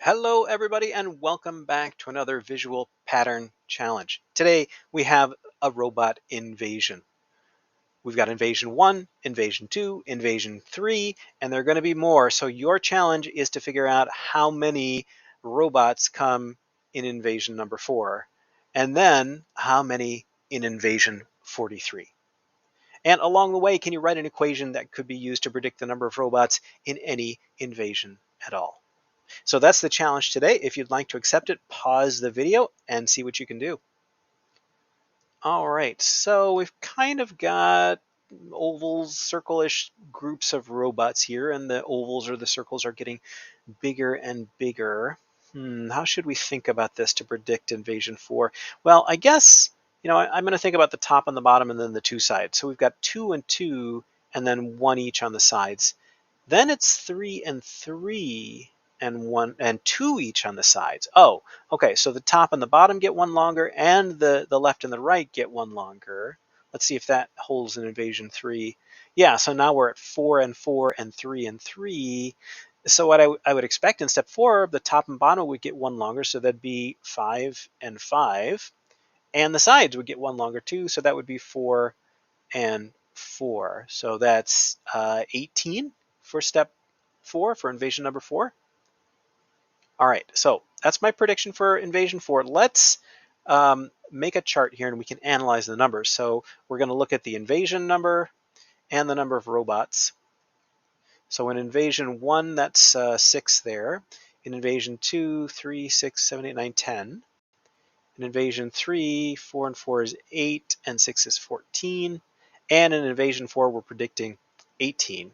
Hello everybody and welcome back to another visual pattern challenge. Today we have a robot invasion. We've got invasion 1, invasion 2, invasion 3, and there are going to be more. So your challenge is to figure out how many robots come in invasion number 4, and then how many in invasion 43. And along the way, can you write an equation that could be used to predict the number of robots in any invasion at all? So that's the challenge today. If you'd like to accept it, pause the video and see what you can do. All right, so we've kind of got ovals, circle-ish groups of robots here, and the ovals or the circles are getting bigger and bigger. How should we think about this to predict invasion 4? Well, I guess, I'm going to think about the top and the bottom and then the two sides. So we've got 2 and 2 and then 1 each on the sides. Then it's 3 and 3 and 1 and 2 each on the sides. Oh, okay, so the top and the bottom get one longer and the left and the right get one longer. Let's see if that holds in invasion 3. Yeah, so now we're at 4 and 4 and 3 and 3. So what I would expect in step 4, the top and bottom would get one longer, so that'd be 5 and 5. And the sides would get one longer too, so that would be 4 and 4. So that's 18 for step 4, for invasion number 4. All right, so that's my prediction for invasion 4. Let's make a chart here and we can analyze the numbers. So we're going to look at the invasion number and the number of robots. So in invasion 1, that's 6 there. In invasion 2, 3, 6, 7, 8, 9, 10. In invasion 3, 4 and 4 is 8, and 6 is 14. And in invasion 4, we're predicting 18.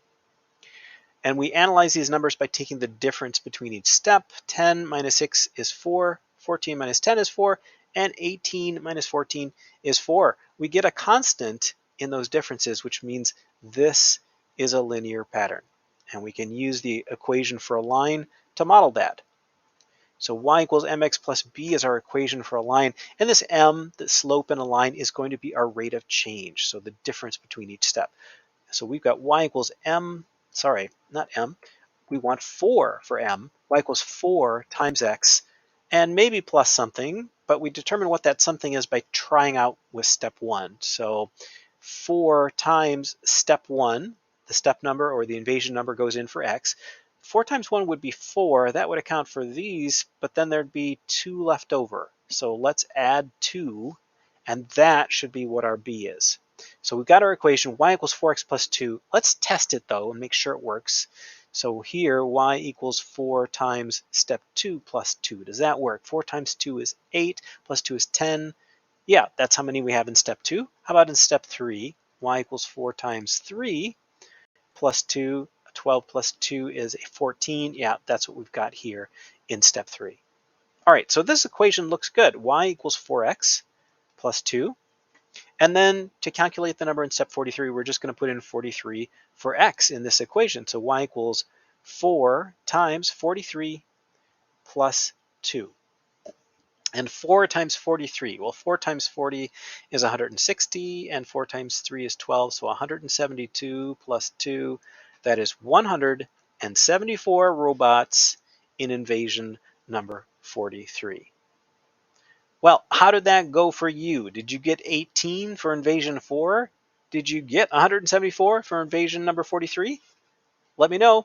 And we analyze these numbers by taking the difference between each step. 10 minus 6 is 4, 14 minus 10 is 4, and 18 minus 14 is 4. We get a constant in those differences, which means this is a linear pattern. And we can use the equation for a line to model that. So y equals mx plus b is our equation for a line. And this m, the slope in a line, is going to be our rate of change, so the difference between each step. So we've got y equals m, sorry, not m. We want 4 for m. Y equals 4 times x, and maybe plus something, but we determine what that something is by trying out with step 1. So 4 times step 1, the step number or the invasion number goes in for x. 4 times 1 would be 4. That would account for these, but then there'd be 2 left over. So let's add 2, and that should be what our b is. So we've got our equation, y equals 4x plus 2. Let's test it, though, and make sure it works. So here, y equals 4 times step 2 plus 2. Does that work? 4 times 2 is 8, plus 2 is 10. Yeah, that's how many we have in step 2. How about in step 3? Y equals 4 times 3 plus 2. 12 plus 2 is 14. Yeah, that's what we've got here in step 3. All right, so this equation looks good. Y equals 4x plus 2. And then to calculate the number in step 43, we're just going to put in 43 for x in this equation. So y equals 4 times 43 plus 2. And 4 times 43, well, 4 times 40 is 160, and 4 times 3 is 12, so 172 plus 2, that is 174 robots in invasion number 43. Well, how did that go for you? Did you get 18 for invasion 4? Did you get 174 for invasion number 43? Let me know.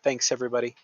Thanks, everybody.